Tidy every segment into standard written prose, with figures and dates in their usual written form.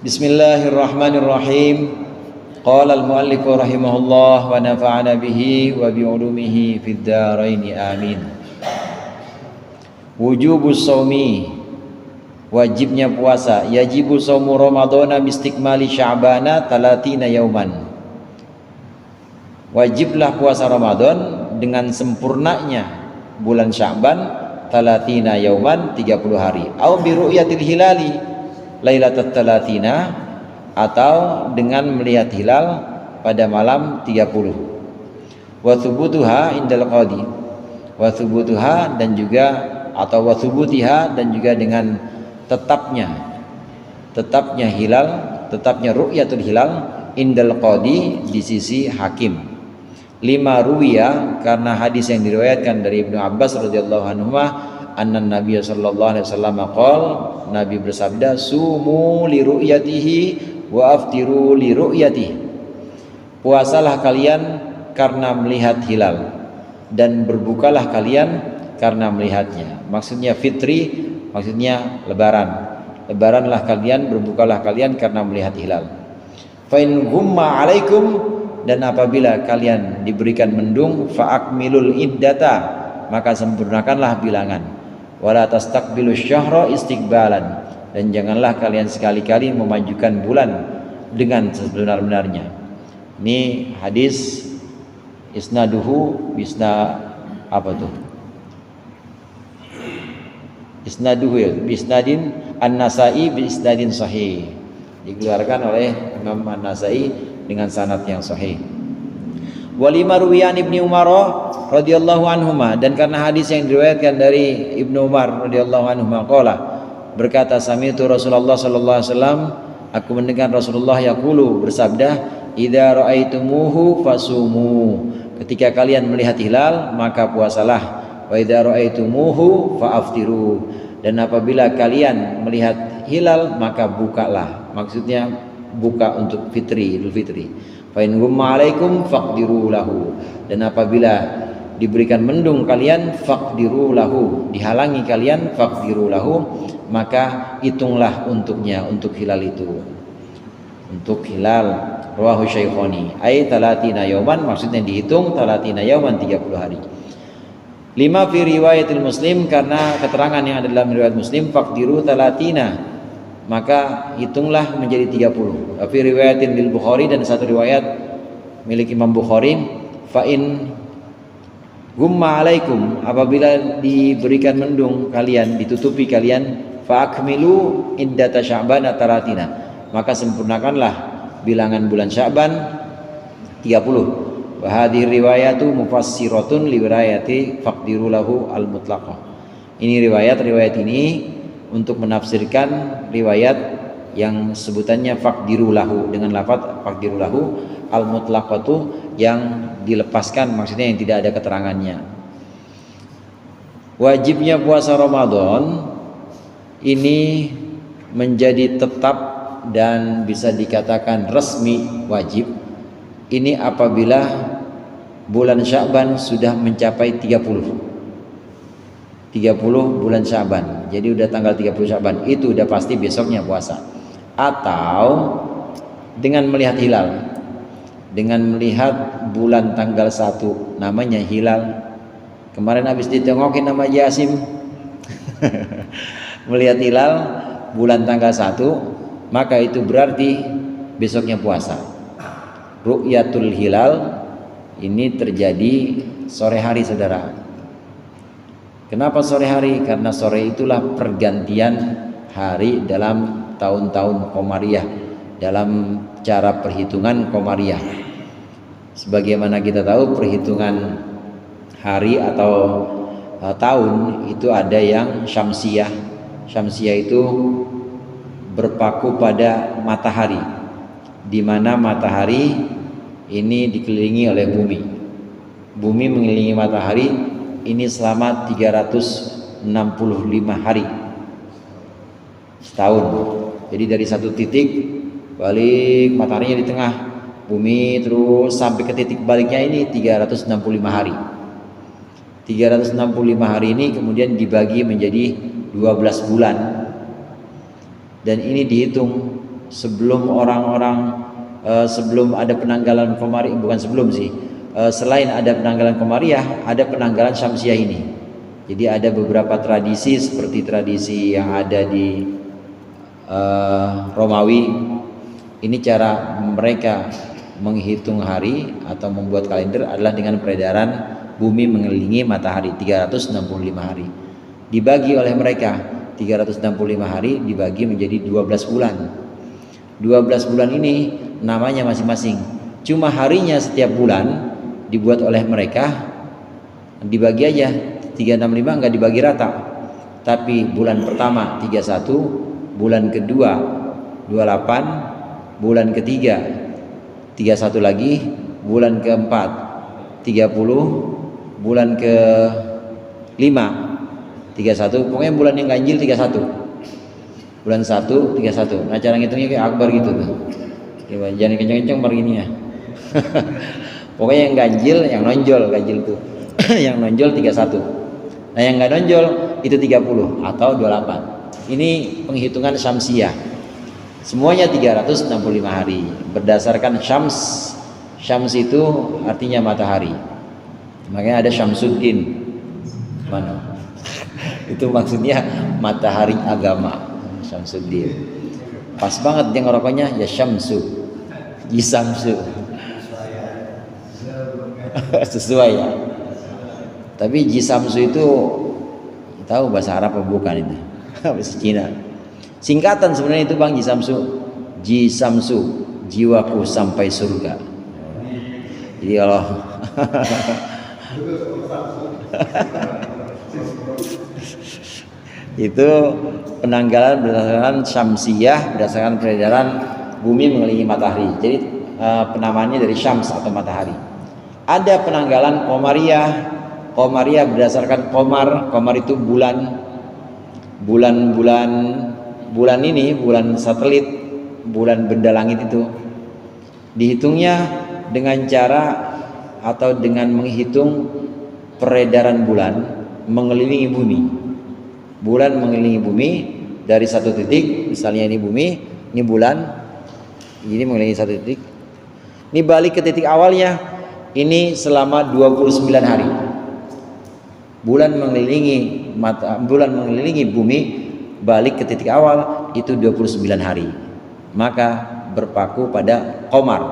Bismillahirrahmanirrahim. Qala al-muallif rahimahullah wa nafa'ana bihi wa bi ulumihi fid dharain amin. Wujubus shaumi, wajibnya puasa. Yajibu shaumu ramadhana bistikmali sya'bana 30 yauman. Wajiblah puasa Ramadan dengan sempurnanya bulan Sya'ban 30 yauman, 30 hari. Au bi ru'yatil hilali lailatul 30, atau dengan melihat hilal pada malam 30. Wa thubutuha indal qadi. Wa thubutuha dan juga atau wa thubutiha dan juga dengan tetapnya hilal, tetapnya ru'yatul hilal indal qadi di sisi hakim. Lima ruwiya, karena hadis yang diriwayatkan dari Ibnu Abbas radhiyallahu anhu, anna Nabi sallallahu alaihi wasallam qaal, Nabi bersabda, sumu li ru'yatihi wa aftiru li ru'yatihi. Puasalah kalian karena melihat hilal dan berbukalah kalian karena melihatnya. Maksudnya fitri, maksudnya lebaran. Lebaranlah kalian, berbukalah kalian karena melihat hilal. Fa in ghumma alaikum, dan apabila kalian diberikan mendung, fa'akmilul iddata, maka sempurnakanlah bilangan. Wala tastaqbilus syahra istiqbalan, dan janganlah kalian sekali-kali memajukan bulan dengan sebenar-benarnya. Ini hadis isnaduhu isnaduhu ya, bisnadin an-Nasa'i bi isnadin sahih, dikeluarkan oleh Imam An-Nasai dengan sanad yang sahih. Walima ruwiyan Ibnu Umar radhiyallahu anhuma, dan karena hadis yang diriwayatkan dari Ibnu Umar radhiyallahu anhuma qala, berkata, sami'tu Rasulullah sallallahu alaihi wasallam, aku mendengar Rasulullah yaqulu, bersabda, idza ra'aitumuhu fasumu, ketika kalian melihat hilal maka puasalah, wa idza ra'aitumuhu fa'aftiru, dan apabila kalian melihat hilal maka bukalah, maksudnya buka untuk fitri, Idul Fitri. Fa in ghumma alaikum faqdiru lahu, dan apabila diberikan mendung kalian, faqdiru lahu, dihalangi kalian, faqdiru lahu, maka hitunglah untuknya, untuk hilal itu, untuk hilal. Rawahu Syaikhani, ay 30 yauman, maksudnya dihitung 30 yauman, 30 hari. 5 fi riwayatil Muslim, karena keterangan yang ada dalam riwayat Muslim, faqdiru 30, maka hitunglah menjadi 30. Fi riwayatin lil Bukhari, dan satu riwayat milik Imam Bukhari, fa in gumma alaikum, apabila diberikan mendung kalian, ditutupi kalian, fa akmilu iddata sya'ban taratina, maka sempurnakanlah bilangan bulan Sya'ban 30. Wa hadhihi riwayatu mufassiratun li riwayati faqdiru lahu al mutlaqah. Ini riwayat ini untuk menafsirkan riwayat yang sebutannya faqdiru lahu, dengan lafaz faqdiru lahu al mutlaqatu, yang dilepaskan, maksudnya yang tidak ada keterangannya. Wajibnya puasa Ramadan ini menjadi tetap dan bisa dikatakan resmi wajib ini apabila bulan Sya'ban sudah mencapai 30 bulan Sya'ban. Jadi udah tanggal 30 Sya'ban, itu udah pasti besoknya puasa. Atau dengan melihat hilal, dengan melihat bulan tanggal 1, namanya hilal. Kemarin habis ditengokin nama Jasim melihat hilal bulan tanggal 1, maka itu berarti besoknya puasa. Ru'yatul hilal ini terjadi sore hari, saudara. Kenapa sore hari? Karena sore itulah pergantian hari dalam tahun-tahun Qamariyah, dalam cara perhitungan Qamariyah. Sebagaimana kita tahu, perhitungan hari atau tahun itu ada yang syamsiyah. Syamsiyah itu berpaku pada matahari, di mana matahari ini dikelilingi oleh bumi. Bumi mengelilingi matahari ini selama 365 hari setahun. Jadi dari satu titik balik, mataharinya di tengah bumi, terus sampai ke titik baliknya ini 365 hari. 365 hari ini kemudian dibagi menjadi 12 bulan. dan ini dihitung sebelum sebelum ada penanggalan Komariah, bukan sebelum sih, selain ada penanggalan Komariah, ada penanggalan Syamsiah ini. Jadi ada beberapa tradisi seperti tradisi yang ada di Romawi. Ini cara mereka menghitung hari atau membuat kalender adalah dengan peredaran bumi mengelilingi matahari 365 hari. Dibagi oleh mereka 365 hari dibagi menjadi 12 bulan. 12 bulan ini namanya masing-masing. Cuma harinya setiap bulan dibuat oleh mereka dibagi aja 365, enggak dibagi rata. Tapi bulan pertama 31, bulan kedua 28, bulan ketiga 31 lagi, bulan keempat 30, bulan ke 5 31, pokoknya bulan yang ganjil 31. Bulan 1 31. Nah, cara ngitungnya kayak akbar gitu tuh. Jangan kenceng-kenceng begini ya. Pokoknya yang ganjil, yang nonjol ganjil tuh. Yang nonjol 31. Nah, yang enggak nonjol itu 30 atau 28. Ini penghitungan Syamsiah. Semuanya 365 hari berdasarkan Syams. Syams itu artinya matahari. Makanya ada Syamsuddin. Mana? Itu maksudnya matahari agama, Syamsuddin. Pas banget dia ngerokoknya ya Syamsu, Jisamsu. Sesuai ya. Tapi Jisamsu itu tahu bahasa Arab apa bukan itu? Bahasa Cina. Singkatan sebenarnya itu Bang, Jisamsu, jiwaku sampai surga. Jadi kalau itu penanggalan berdasarkan Syamsiah, berdasarkan peredaran bumi mengelilingi matahari. Jadi penamaannya dari Syams atau matahari. Ada penanggalan Komariah. Komariah berdasarkan Komar. Komar itu bulan ini, bulan satelit, bulan benda langit itu. Dihitungnya dengan cara atau dengan menghitung peredaran bulan mengelilingi bumi. Bulan mengelilingi bumi dari satu titik, misalnya ini bumi, ini bulan, ini mengelilingi satu titik. Ini balik ke titik awalnya, ini selama 29 hari. Bulan mengelilingi bumi balik ke titik awal itu 29 hari. Maka berpaku pada Komar.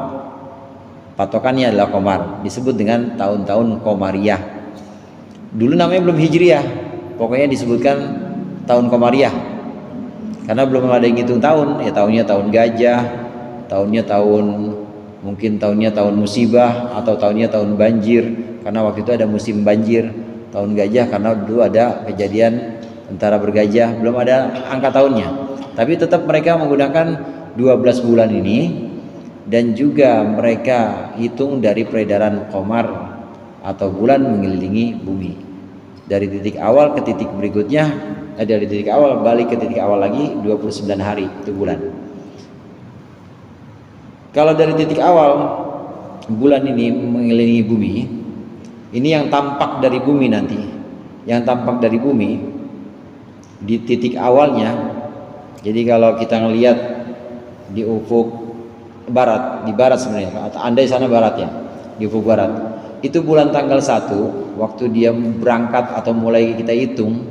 Patokannya adalah Komar, disebut dengan tahun-tahun Komariah. Dulu namanya belum Hijriah. Pokoknya disebutkan tahun Komariah karena belum ada yang hitung tahun, ya tahunnya tahun gajah, tahunnya tahun musibah, atau tahunnya tahun banjir karena waktu itu ada musim banjir. Tahun gajah karena dulu ada kejadian tentara bergajah, belum ada angka tahunnya. Tapi tetap mereka menggunakan 12 bulan ini, dan juga mereka hitung dari peredaran Komar atau bulan mengelilingi bumi. Dari titik awal ke titik berikutnya, dari titik awal balik ke titik awal lagi 29 hari itu bulan. Kalau dari titik awal bulan ini mengelilingi bumi, ini yang tampak dari bumi nanti. Yang tampak dari bumi di titik awalnya. Jadi kalau kita ngelihat di ufuk barat, di barat sebenarnya, atau andai sana barat ya, di ufuk barat, itu bulan tanggal 1 waktu dia berangkat atau mulai kita hitung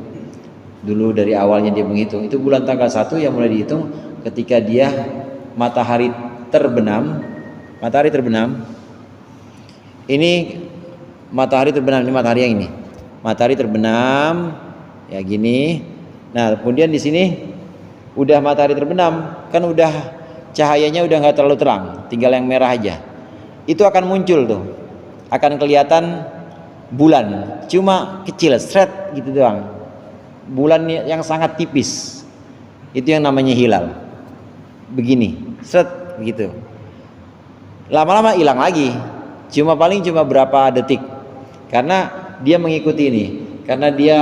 dulu dari awalnya dia menghitung, itu bulan tanggal 1 yang mulai dihitung ketika dia matahari terbenam. Matahari terbenam ini, matahari terbenam ini, matahari yang ini, matahari terbenam ya gini. Nah kemudian di sini udah matahari terbenam, kan udah cahayanya udah nggak terlalu terang, tinggal yang merah aja. Itu akan muncul tuh, akan kelihatan bulan, cuma kecil, seret gitu doang. Bulan yang sangat tipis, itu yang namanya hilal. Begini, seret gitu. Lama-lama hilang lagi, cuma berapa detik, karena dia mengikuti ini, karena dia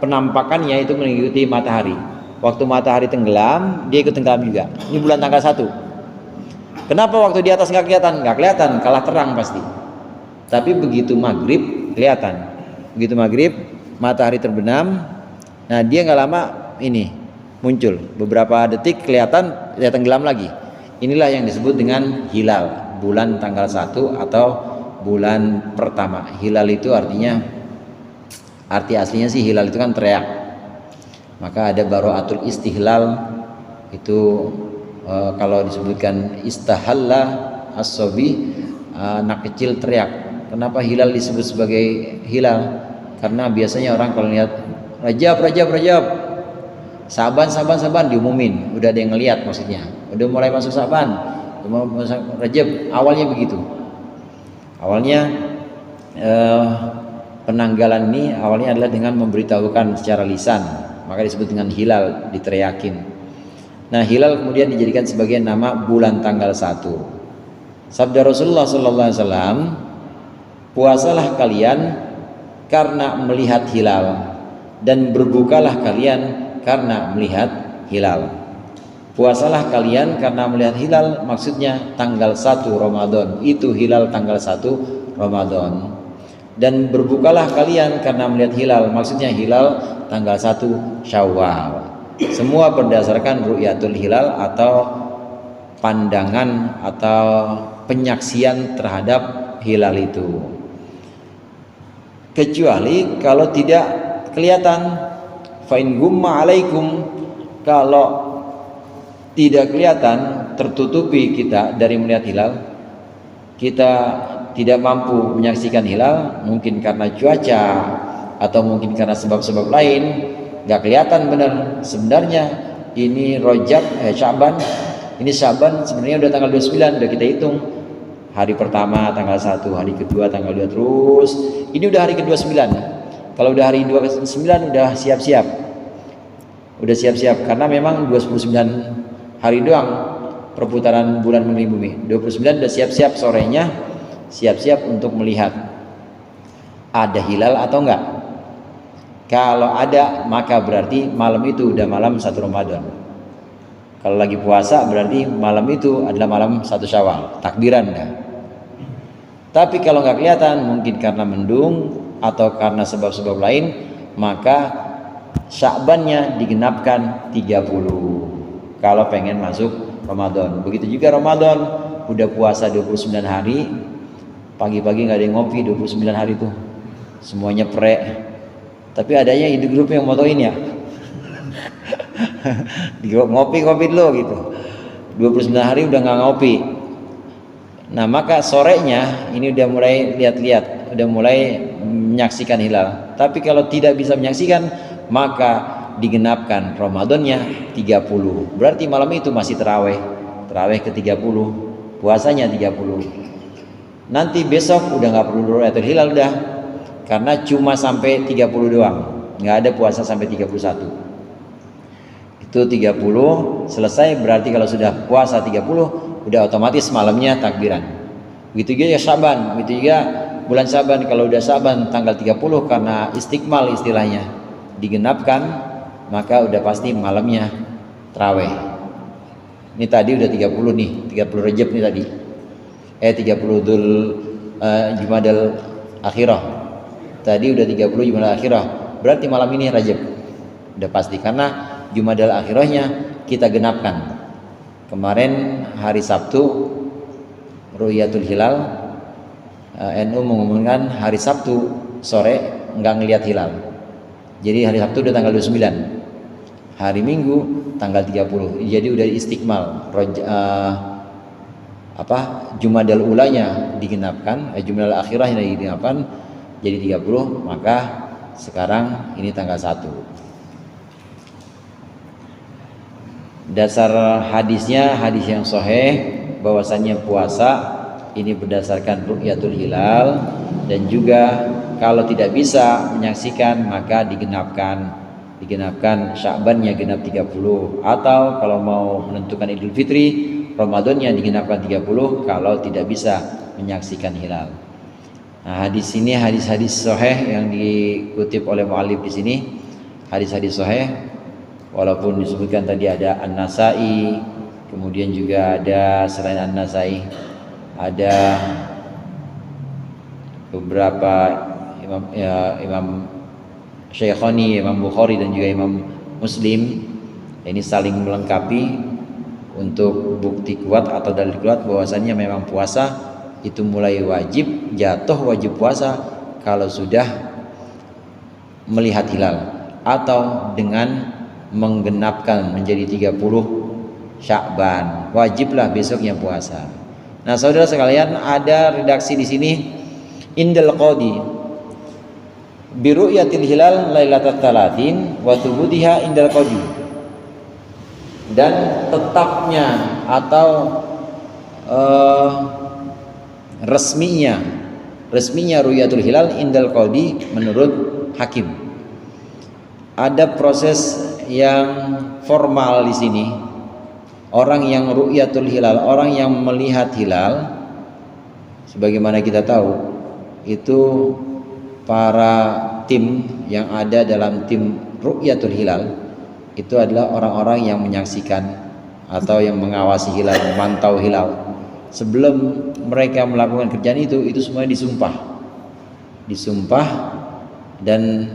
penampakannya itu mengikuti matahari. Waktu matahari tenggelam, dia ikut tenggelam juga. Ini bulan tanggal 1. Kenapa waktu di atas nggak kelihatan? Nggak kelihatan, kalah terang pasti. Tapi begitu maghrib kelihatan. Begitu maghrib, matahari terbenam. Nah dia nggak lama ini muncul beberapa detik kelihatan tenggelam lagi. Inilah yang disebut dengan hilal, bulan tanggal 1 atau bulan pertama. Hilal itu artinya, arti aslinya sih hilal itu kan teriak. Maka ada baraatul istihlal itu kalau disebutkan istahalla as-sobi, anak kecil teriak. Kenapa hilal disebut sebagai hilal? Karena biasanya orang kalau lihat Rajab, Saban diumumin, udah ada yang ngelihat, maksudnya udah mulai masuk Saban, Rajab, awalnya begitu. Awalnya penanggalan ini awalnya adalah dengan memberitahukan secara lisan, maka disebut dengan hilal, diteriakin. Nah, hilal kemudian dijadikan sebagai nama bulan tanggal 1. Sabda Rasulullah SAW, puasalah kalian karena melihat hilal, dan berbukalah kalian karena melihat hilal. Puasalah kalian karena melihat hilal, maksudnya tanggal 1 Ramadan, itu hilal tanggal 1 Ramadan. Dan berbukalah kalian karena melihat hilal, maksudnya hilal tanggal 1 Syawal. Semua berdasarkan ru'yatul hilal atau pandangan atau penyaksian terhadap hilal itu. Kecuali kalau tidak kelihatan, fa in gumma alaikum, kalau tidak kelihatan, tertutupi kita dari melihat hilal, kita tidak mampu menyaksikan hilal, mungkin karena cuaca atau mungkin karena sebab-sebab lain, nggak kelihatan benar. Sebenarnya ini Sya'ban, ini Sya'ban sebenarnya udah tanggal 29, udah kita hitung. Hari pertama tanggal 1, hari kedua tanggal 2, terus ini udah hari ke-29. Kalau udah hari 29 udah siap-siap. Udah siap-siap karena memang 29 hari doang perputaran bulan mengelilingi bumi. 29 udah siap-siap, sorenya siap-siap untuk melihat ada hilal atau enggak. Kalau ada, maka berarti malam itu udah malam 1 Ramadan. Kalau lagi puasa berarti malam itu adalah malam 1 Syawal, takbiran dah. Tapi kalau nggak kelihatan, mungkin karena mendung atau karena sebab-sebab lain, maka Sya'bannya digenapkan 30 kalau pengen masuk Ramadan. Begitu juga Ramadan, udah puasa 29 hari, pagi-pagi nggak ada yang ngopi 29 hari itu, semuanya prek. Tapi adanya di grup yang motoin ya ngopi-ngopi dulu gitu, 29 hari udah nggak ngopi. Nah, maka sorenya ini udah mulai lihat-lihat, udah mulai menyaksikan hilal. Tapi kalau tidak bisa menyaksikan, maka digenapkan Ramadannya 30. Berarti malam itu masih terawih ke 30, puasanya 30. Nanti besok udah nggak perlu ru'yatul hilal udah, karena cuma sampai 30 doang, nggak ada puasa sampai 31. Itu 30 selesai, berarti kalau sudah puasa 30 udah otomatis malamnya takbiran. Begitu juga ya Syaban, begitu juga bulan Syaban. Kalau udah Syaban tanggal 30 karena istikmal istilahnya digenapkan, maka udah pasti malamnya tarawih. Ini tadi udah 30 nih, 30 Rajab nih tadi. 30 Jumadal Akhirah. Tadi udah 30 Jumadal Akhirah. Berarti malam ini Rajab. Udah pasti karena Jumadal Akhirahnya kita genapkan. Kemarin hari Sabtu Ru'yatul Hilal, NU mengumumkan hari Sabtu sore nggak ngelihat hilal. Jadi hari Sabtu udah tanggal 29. Hari Minggu tanggal 30. Jadi udah istikmal. Jumadal Ulanya digenapkan, Jumadal Akhirahnya digenapkan jadi 30, maka sekarang ini tanggal 1. Dasar hadisnya hadis yang sahih bahwasannya puasa ini berdasarkan ru'yatul hilal, dan juga kalau tidak bisa menyaksikan maka digenapkan Sya'bannya genap 30, atau kalau mau menentukan Idul Fitri Ramadannya digenapkan 30 kalau tidak bisa menyaksikan hilal. Nah, hadis ini hadis-hadis sahih yang dikutip oleh mu'allif di sini, hadis-hadis sahih. Walaupun disebutkan tadi ada An-Nasai, kemudian juga ada selain An-Nasai ada beberapa imam Syekhani, Imam Bukhari dan juga Imam Muslim Ini saling melengkapi untuk bukti kuat atau dalil kuat bahwasannya memang puasa itu mulai wajib, jatuh wajib puasa kalau sudah melihat hilal atau dengan menggenapkan menjadi 30 Sya'ban, wajiblah besoknya puasa. Nah, saudara sekalian, ada redaksi di sini indal qadi bi ru'yatil hilal lailatul talatin wa thubutiha indal qadi, dan tetapnya atau resminya ru'yatul hilal indal qadi menurut hakim. Ada proses yang formal di sini. Orang yang ru'yatul hilal, orang yang melihat hilal, sebagaimana kita tahu, itu para tim yang ada dalam tim ru'yatul hilal itu adalah orang-orang yang menyaksikan atau yang mengawasi hilal, memantau hilal. Sebelum mereka melakukan kerjaan itu semuanya disumpah dan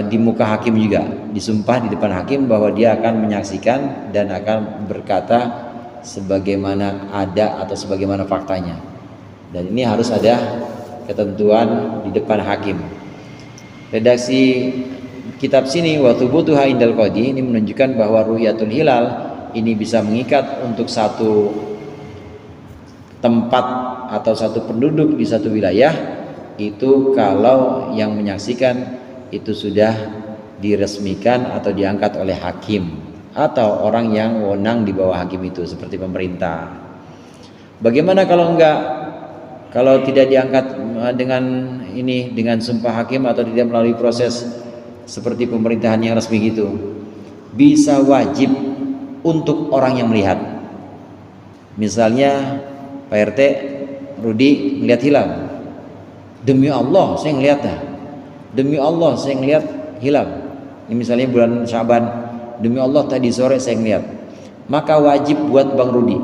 di muka hakim juga, disumpah di depan hakim bahwa dia akan menyaksikan dan akan berkata sebagaimana ada atau sebagaimana faktanya. Dan ini harus ada ketentuan di depan hakim. Redaksi kitab sini wa thubutuha indal qadi ini menunjukkan bahwa ru'yatul hilal ini bisa mengikat untuk satu tempat atau satu penduduk di satu wilayah itu kalau yang menyaksikan itu sudah diresmikan atau diangkat oleh hakim atau orang yang wewenang di bawah hakim itu seperti pemerintah. Bagaimana kalau enggak? Kalau tidak diangkat dengan sumpah hakim atau tidak melalui proses seperti pemerintahan yang resmi gitu, bisa wajib untuk orang yang melihat. Misalnya Pak RT Rudi melihat hilal, demi Allah saya ngelihat dah. Demi Allah saya ngelihat hilal. Ini misalnya bulan Sya'ban, demi Allah tadi sore saya ngelihat. Maka wajib buat Bang Rudi.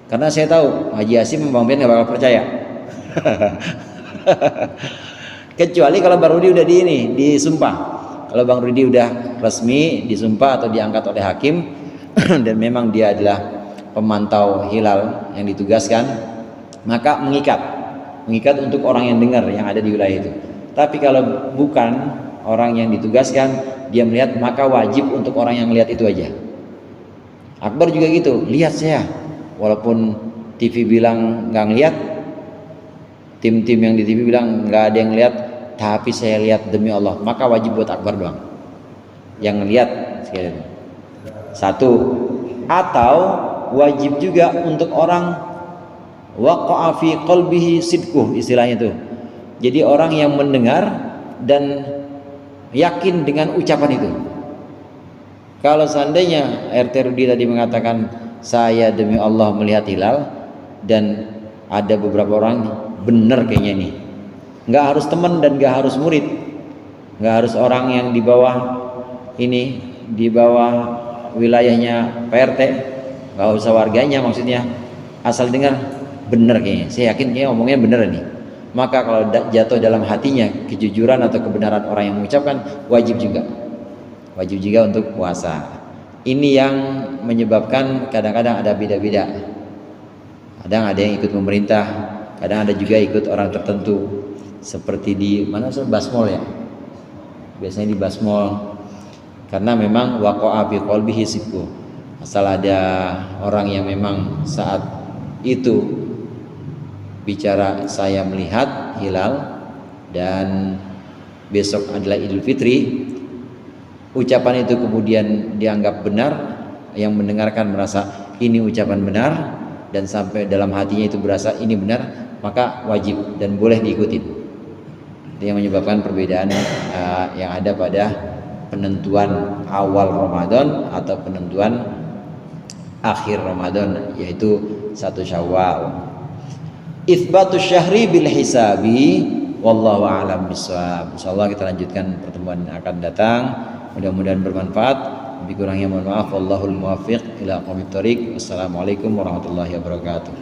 Karena saya tahu Haji Asim Bang Ben gak bakal percaya. Kecuali kalau Bang Rudi udah disumpah. Kalau Bang Rudi udah resmi disumpah atau diangkat oleh hakim dan memang dia adalah pemantau hilal yang ditugaskan, maka mengikat untuk orang yang dengar yang ada di wilayah itu. Tapi kalau bukan orang yang ditugaskan, dia melihat, maka wajib untuk orang yang melihat itu aja. Akbar juga gitu, lihat saya, walaupun TV bilang nggak ngelihat, tim-tim yang di TV bilang nggak ada yang lihat, tapi saya lihat demi Allah, maka wajib buat Akbar doang yang ngelihat sekali. Satu, atau wajib juga untuk orang waqa'a fi qalbihi sidquh, istilahnya itu. Jadi orang yang mendengar dan yakin dengan ucapan itu. Kalau seandainya RT Rudi tadi mengatakan saya demi Allah melihat hilal, dan ada beberapa orang benar kayaknya ini, nggak harus teman dan nggak harus murid, nggak harus orang yang di bawah wilayahnya Pak RT, nggak usah warganya, maksudnya asal dengar benar kayaknya, saya yakin kayaknya ngomongnya benar ini. Maka kalau jatuh dalam hatinya kejujuran atau kebenaran orang yang mengucapkan, wajib juga untuk puasa. Ini yang menyebabkan kadang-kadang ada beda-beda. Kadang ada yang ikut pemerintah, kadang ada juga ikut orang tertentu. Seperti di mana Basmol ya, biasanya di Basmol, karena memang waqa'a fi qalbihi sidqu. Asal ada orang yang memang saat itu bicara saya melihat hilal dan besok adalah Idul Fitri, ucapan itu kemudian dianggap benar, yang mendengarkan merasa ini ucapan benar dan sampai dalam hatinya itu berasa ini benar, maka wajib dan boleh diikuti. Itu yang menyebabkan perbedaan yang ada pada penentuan awal Ramadan atau penentuan akhir Ramadan, yaitu 1 Syawal. Itsbatus syahri bil hisabi, wallahu a'lam bishawab. Insyaallah kita lanjutkan pertemuan yang akan datang. Mudah-mudahan bermanfaat. Lebih kurangnya mohon maaf. Wallahul muwaffiq ila aqwamit thoriq. Wassalamualaikum warahmatullahi wabarakatuh.